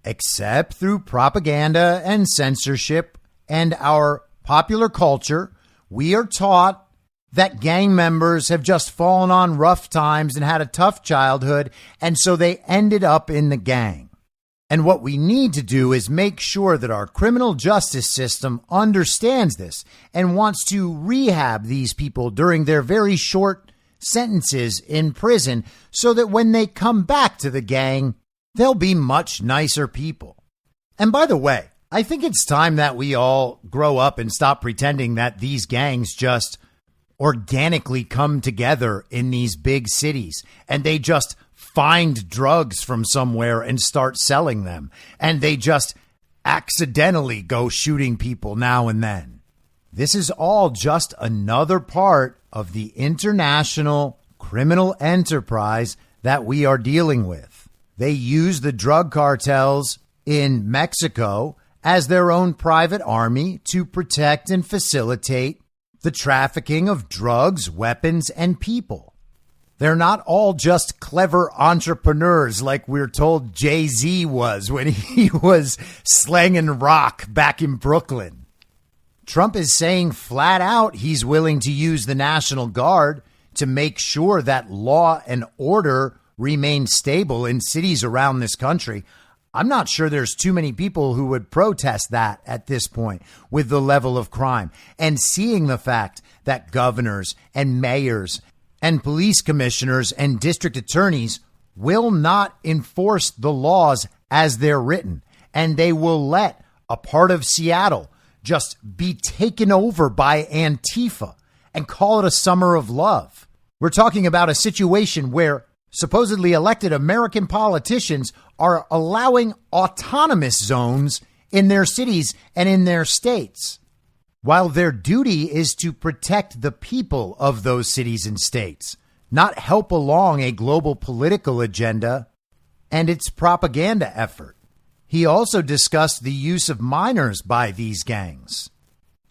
except through propaganda and censorship and our popular culture. We are taught that gang members have just fallen on rough times and had a tough childhood, and so they ended up in the gang. And what we need to do is make sure that our criminal justice system understands this and wants to rehab these people during their very short sentences in prison so that when they come back to the gang, they'll be much nicer people. And by the way, I think it's time that we all grow up and stop pretending that these gangs just organically come together in these big cities and they just find drugs from somewhere and start selling them, and they just accidentally go shooting people now and then. This is all just another part of the international criminal enterprise that we are dealing with. They use the drug cartels in Mexico as their own private army to protect and facilitate the trafficking of drugs, weapons, and people. They're not all just clever entrepreneurs like we're told Jay-Z was when he was slanging rock back in Brooklyn. Trump is saying flat out he's willing to use the National Guard to make sure that law and order remain stable in cities around this country. I'm not sure there's too many people who would protest that at this point with the level of crime and seeing the fact that governors and mayors and police commissioners and district attorneys will not enforce the laws as they're written, and they will let a part of Seattle just be taken over by Antifa and call it a summer of love. We're talking about a situation where supposedly elected American politicians are allowing autonomous zones in their cities and in their states, while their duty is to protect the people of those cities and states, not help along a global political agenda and its propaganda effort. He also discussed the use of minors by these gangs.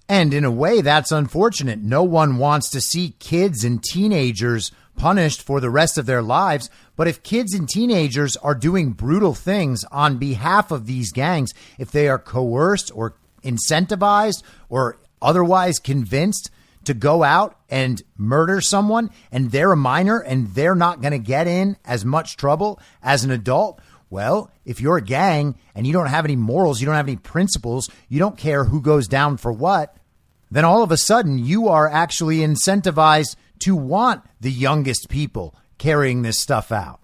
And in a way, that's unfortunate. No one wants to see kids and teenagers punished for the rest of their lives. But if kids and teenagers are doing brutal things on behalf of these gangs, if they are coerced or incentivized or otherwise convinced to go out and murder someone, and they're a minor and they're not going to get in as much trouble as an adult, well, if you're a gang and you don't have any morals, you don't have any principles, you don't care who goes down for what, then all of a sudden you are actually incentivized to want the youngest people carrying this stuff out.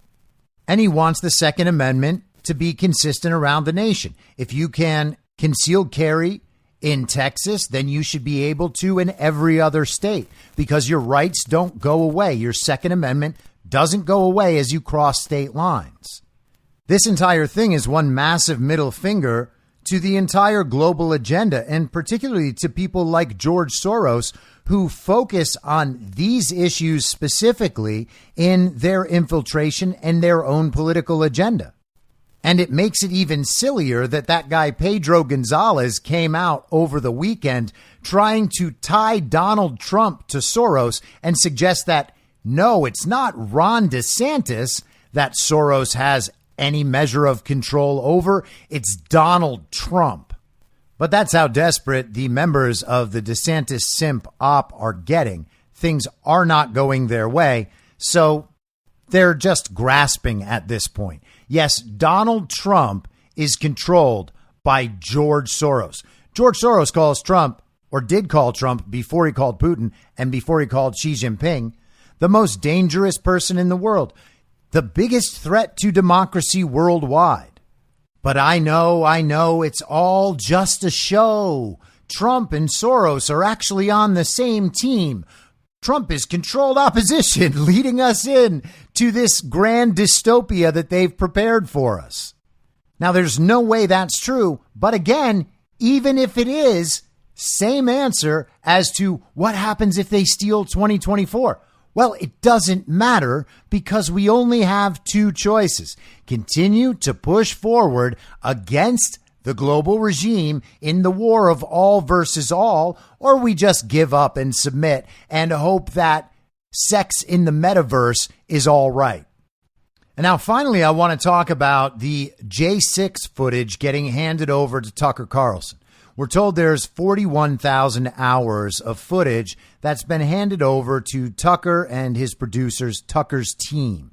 And he wants the Second Amendment to be consistent around the nation. If you can concealed carry in Texas, then you should be able to in every other state, because your rights don't go away. Your Second Amendment doesn't go away as you cross state lines. This entire thing is one massive middle finger to the entire global agenda, and particularly to people like George Soros, who focus on these issues specifically in their infiltration and their own political agenda. And it makes it even sillier that that guy Pedro Gonzalez came out over the weekend trying to tie Donald Trump to Soros and suggest that, no, it's not Ron DeSantis that Soros has any measure of control over. It's Donald Trump. But that's how desperate the members of the DeSantis simp op are getting. Things are not going their way, so they're just grasping at this point. Yes, Donald Trump is controlled by George Soros. George Soros calls Trump, or did call Trump before he called Putin and before he called Xi Jinping, the most dangerous person in the world, the biggest threat to democracy worldwide. But I know, it's all just a show. Trump and Soros are actually on the same team. Trump is controlled opposition, leading us in to this grand dystopia that they've prepared for us. Now, there's no way that's true. But again, even if it is, same answer as to what happens if they steal 2024. Well, it doesn't matter, because we only have two choices. Continue to push forward against the global regime in the war of all versus all, or we just give up and submit and hope that sex in the metaverse is all right. And now, finally, I want to talk about the J6 footage getting handed over to Tucker Carlson. We're told there's 41,000 hours of footage that's been handed over to Tucker and his producers, Tucker's team.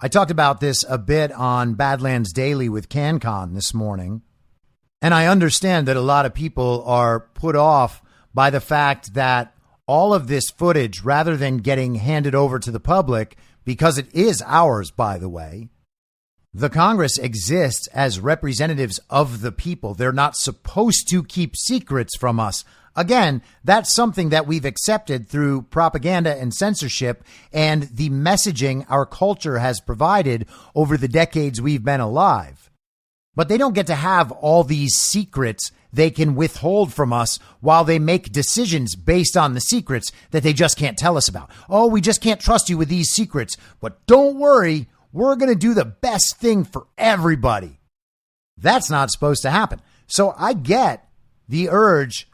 I talked about this a bit on Badlands Daily with CanCon this morning. And I understand that a lot of people are put off by the fact that all of this footage, rather than getting handed over to the public, because it is ours, by the way, the Congress exists as representatives of the people. They're not supposed to keep secrets from us. Again, that's something that we've accepted through propaganda and censorship and the messaging our culture has provided over the decades we've been alive. But they don't get to have all these secrets they can withhold from us while they make decisions based on the secrets that they just can't tell us about. Oh, we just can't trust you with these secrets. But don't worry, we're going to do the best thing for everybody. That's not supposed to happen. So I get the urge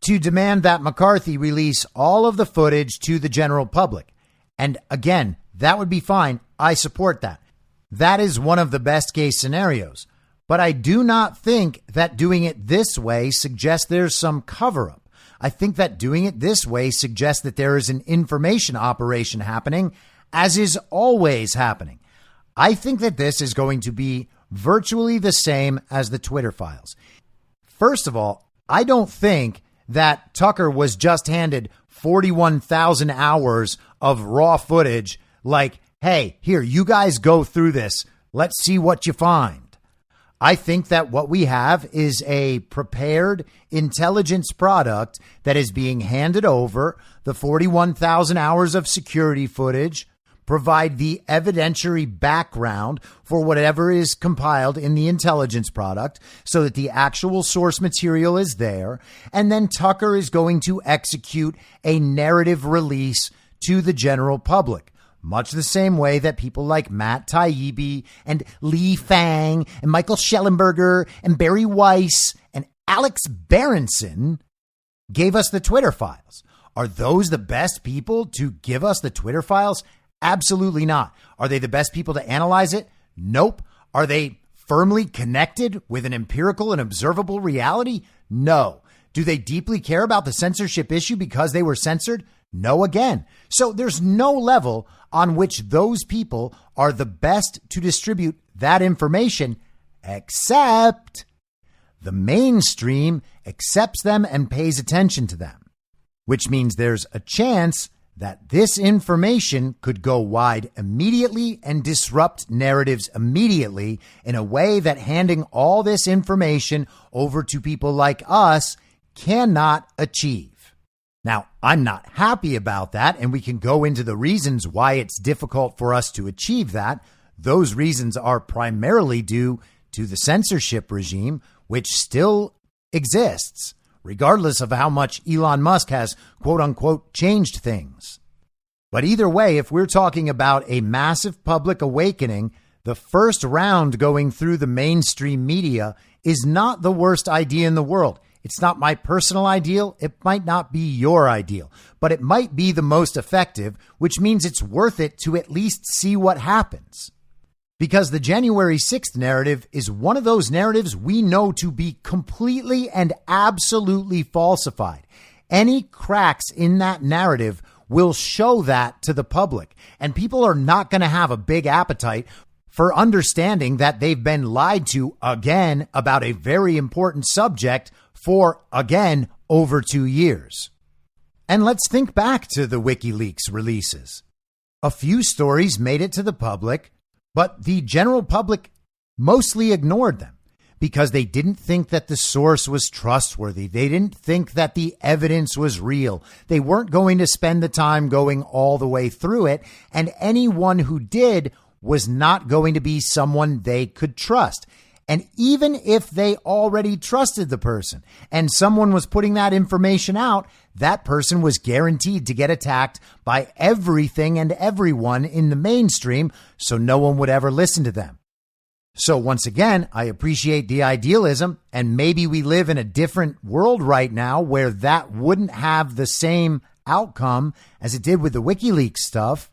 to demand that McCarthy release all of the footage to the general public. And again, that would be fine. I support that. That is one of the best case scenarios. But I do not think that doing it this way suggests there's some cover up. I think that doing it this way suggests that there is an information operation happening, as is always happening. I think that this is going to be virtually the same as the Twitter files. First of all, I don't think that Tucker was just handed 41,000 hours of raw footage like, hey, here, you guys go through this. Let's see what you find. I think that what we have is a prepared intelligence product that is being handed over, the 41,000 hours of security footage, provide the evidentiary background for whatever is compiled in the intelligence product so that the actual source material is there. And then Tucker is going to execute a narrative release to the general public, much the same way that people like Matt Taibbi and Lee Fang and Michael Schellenberger and Barry Weiss and Alex Berenson gave us the Twitter files. Are those the best people to give us the Twitter files? Absolutely not. Are they the best people to analyze it? Nope. Are they firmly connected with an empirical and observable reality? No. Do they deeply care about the censorship issue because they were censored? No again. So there's no level on which those people are the best to distribute that information, except the mainstream accepts them and pays attention to them, which means there's a chance that this information could go wide immediately and disrupt narratives immediately in a way that handing all this information over to people like us cannot achieve. Now, I'm not happy about that, and we can go into the reasons why it's difficult for us to achieve that. Those reasons are primarily due to the censorship regime, which still exists, regardless of how much Elon Musk has, quote unquote, changed things. But either way, if we're talking about a massive public awakening, the first round going through the mainstream media is not the worst idea in the world. It's not my personal ideal. It might not be your ideal, but it might be the most effective, which means it's worth it to at least see what happens. Because the January 6th narrative is one of those narratives we know to be completely and absolutely falsified. Any cracks in that narrative will show that to the public, and people are not going to have a big appetite for understanding that they've been lied to again about a very important subject for, again, over 2 years. And let's think back to the WikiLeaks releases. A few stories made it to the public, but the general public mostly ignored them because they didn't think that the source was trustworthy. They didn't think that the evidence was real. They weren't going to spend the time going all the way through it, and anyone who did was not going to be someone they could trust. And even if they already trusted the person and someone was putting that information out, that person was guaranteed to get attacked by everything and everyone in the mainstream, so no one would ever listen to them. So once again, I appreciate the idealism, and maybe we live in a different world right now where that wouldn't have the same outcome as it did with the WikiLeaks stuff,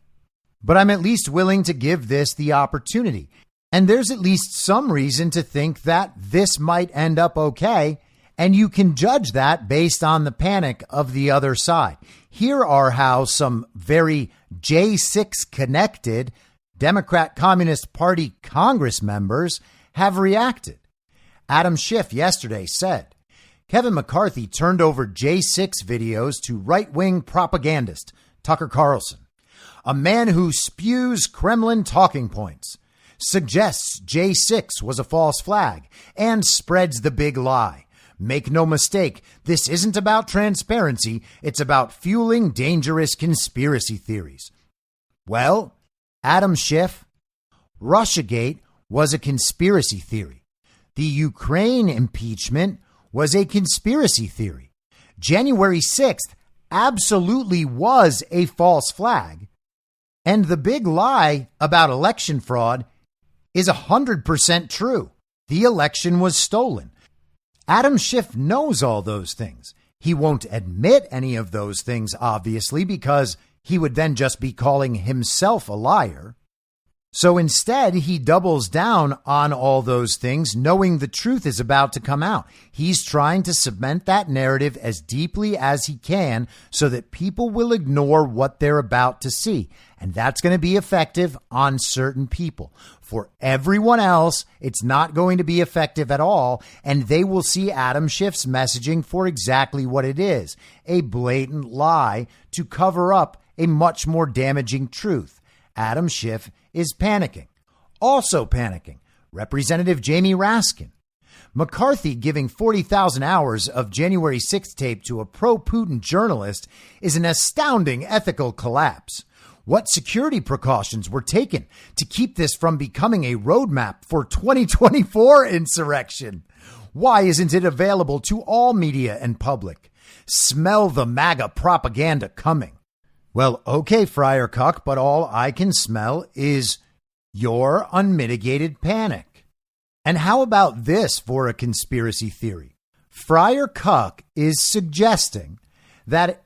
but I'm at least willing to give this the opportunity. And there's at least some reason to think that this might end up okay, and you can judge that based on the panic of the other side. Here are how some very J6 connected Democrat Communist Party Congress members have reacted. Adam Schiff yesterday said, Kevin McCarthy turned over J6 videos to right-wing propagandist Tucker Carlson, a man who spews Kremlin talking points, suggests J6 was a false flag, and spreads the big lie. Make no mistake, this isn't about transparency. It's about fueling dangerous conspiracy theories. Well, Adam Schiff, Russiagate was a conspiracy theory. The Ukraine impeachment was a conspiracy theory. January 6th absolutely was a false flag. And the big lie about election fraud is 100% true. The election was stolen. Adam Schiff knows all those things. He won't admit any of those things, obviously, because he would then just be calling himself a liar. So instead, he doubles down on all those things, knowing the truth is about to come out. He's trying to cement that narrative as deeply as he can so that people will ignore what they're about to see. And that's going to be effective on certain people. For everyone else, it's not going to be effective at all, and they will see Adam Schiff's messaging for exactly what it is, a blatant lie to cover up a much more damaging truth. Adam Schiff is panicking. Also panicking, Representative Jamie Raskin. McCarthy giving 40,000 hours of January 6th tape to a pro-Putin journalist is an astounding ethical collapse. What security precautions were taken to keep this from becoming a roadmap for 2024 insurrection? Why isn't it available to all media and public? Smell the MAGA propaganda coming. Well, okay, Friar Cuck, but all I can smell is your unmitigated panic. And how about this for a conspiracy theory? Friar Cuck is suggesting that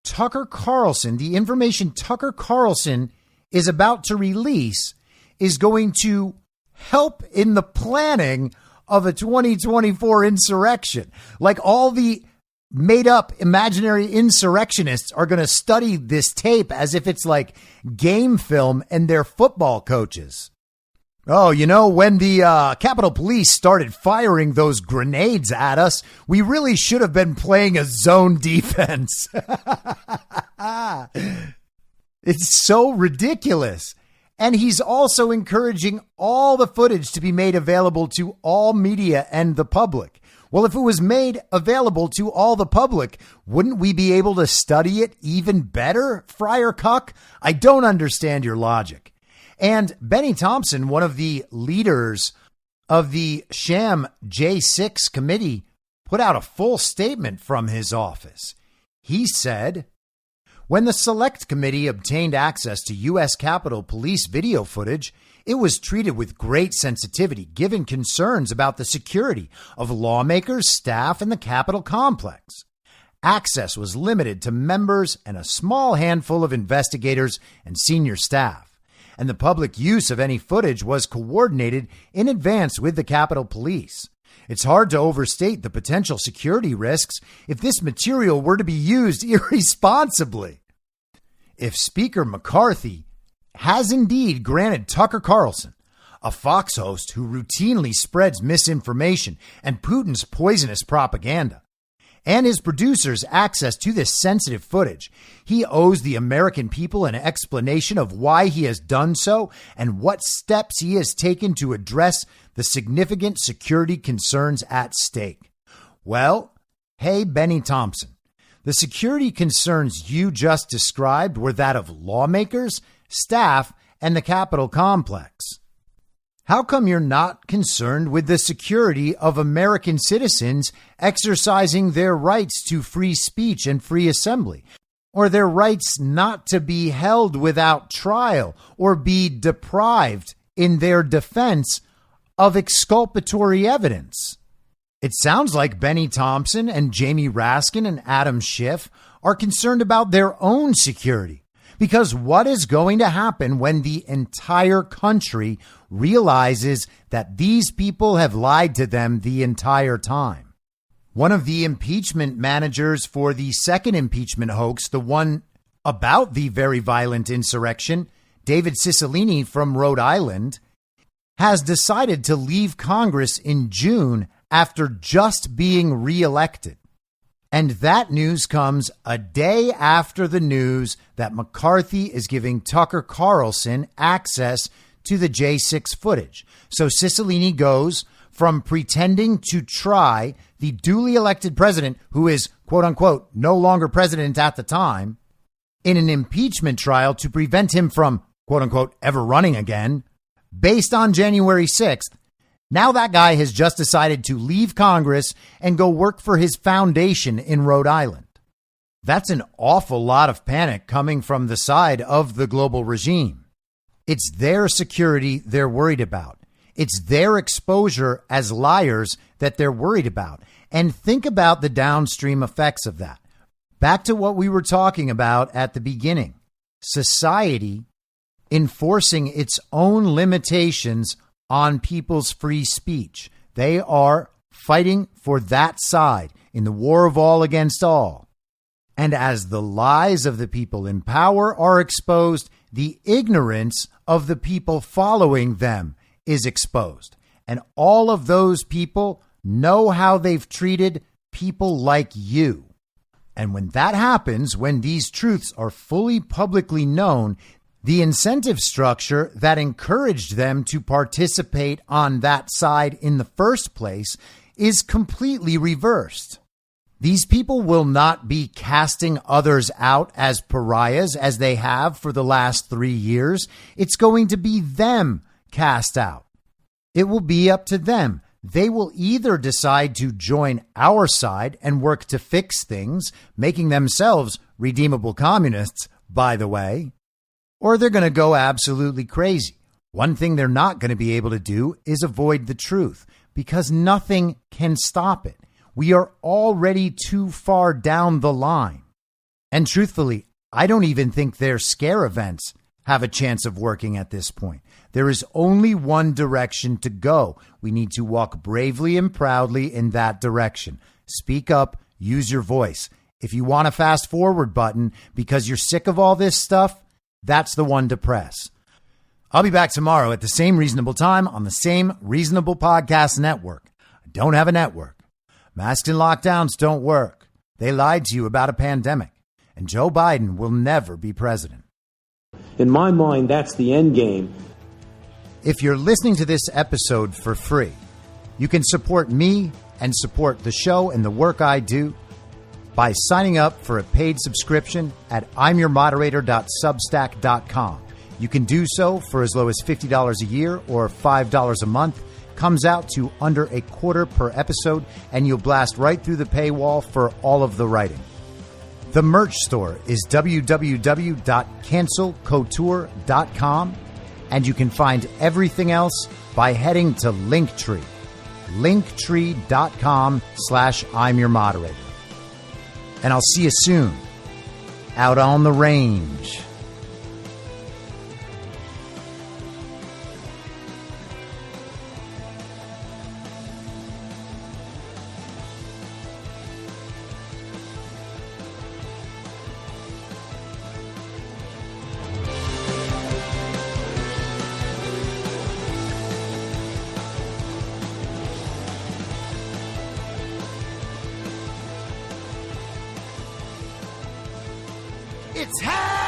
Tucker Carlson, the information Tucker Carlson is about to release, is going to help in the planning of a 2024 insurrection. Like all the made up imaginary insurrectionists are going to study this tape as if it's like game film and they're football coaches. Oh, you know, when the Capitol Police started firing those grenades at us, we really should have been playing a zone defense. It's so ridiculous. And he's also encouraging all the footage to be made available to all media and the public. Well, if it was made available to all the public, wouldn't we be able to study it even better, Friar Cuck? I don't understand your logic. And Benny Thompson, one of the leaders of the sham J6 committee, put out a full statement from his office. He said, when the Select Committee obtained access to U.S. Capitol Police video footage, it was treated with great sensitivity, given concerns about the security of lawmakers, staff, and the Capitol complex. Access was limited to members and a small handful of investigators and senior staff, and the public use of any footage was coordinated in advance with the Capitol Police. It's hard to overstate the potential security risks if this material were to be used irresponsibly. If Speaker McCarthy has indeed granted Tucker Carlson, a Fox host who routinely spreads misinformation and Putin's poisonous propaganda, and his producers access to this sensitive footage, he owes the American people an explanation of why he has done so and what steps he has taken to address the significant security concerns at stake. Well, hey, Benny Thompson, the security concerns you just described were that of lawmakers, staff, and the Capitol complex. How come you're not concerned with the security of American citizens exercising their rights to free speech and free assembly, or their rights not to be held without trial or be deprived in their defense of exculpatory evidence? It sounds like Benny Thompson and Jamie Raskin and Adam Schiff are concerned about their own security. Because what is going to happen when the entire country realizes that these people have lied to them the entire time? One of the impeachment managers for the second impeachment hoax, the one about the very violent insurrection, David Cicilline from Rhode Island, has decided to leave Congress in June after just being reelected. And that news comes a day after the news that McCarthy is giving Tucker Carlson access to the J6 footage. So Cicilline goes from pretending to try the duly elected president, who is, quote unquote, no longer president at the time, in an impeachment trial to prevent him from, quote unquote, ever running again, based on January 6th. Now that guy has just decided to leave Congress and go work for his foundation in Rhode Island. That's an awful lot of panic coming from the side of the global regime. It's their security they're worried about. It's their exposure as liars that they're worried about. And think about the downstream effects of that. Back to what we were talking about at the beginning. Society enforcing its own limitations on people's free speech. They are fighting for that side in the war of all against all. And as the lies of the people in power are exposed, the ignorance of the people following them is exposed. And all of those people know how they've treated people like you. And when that happens, when these truths are fully publicly known, the incentive structure that encouraged them to participate on that side in the first place is completely reversed. These people will not be casting others out as pariahs as they have for the last 3 years. It's going to be them cast out. It will be up to them. They will either decide to join our side and work to fix things, making themselves redeemable communists, by the way, or they're going to go absolutely crazy. One thing they're not going to be able to do is avoid the truth, because nothing can stop it. We are already too far down the line. And truthfully, I don't even think their scare events have a chance of working at this point. There is only one direction to go. We need to walk bravely and proudly in that direction. Speak up, use your voice. If you want a fast forward button because you're sick of all this stuff, that's the one to press. I'll be back tomorrow at the same reasonable time on the same reasonable podcast network. I don't have a network. Masks and lockdowns don't work. They lied to you about a pandemic. And Joe Biden will never be president. In my mind, that's the end game. If you're listening to this episode for free, you can support me and support the show and the work I do by signing up for a paid subscription at imyourmoderator.substack.com. You can do so for as low as $50 a year or $5 a month. Comes out to under a quarter per episode, and you'll blast right through the paywall for all of the writing. The merch store is www.cancelcouture.com, and you can find everything else by heading to Linktree, linktree.com/I'm your moderator. And I'll see you soon out on the range. It's happening!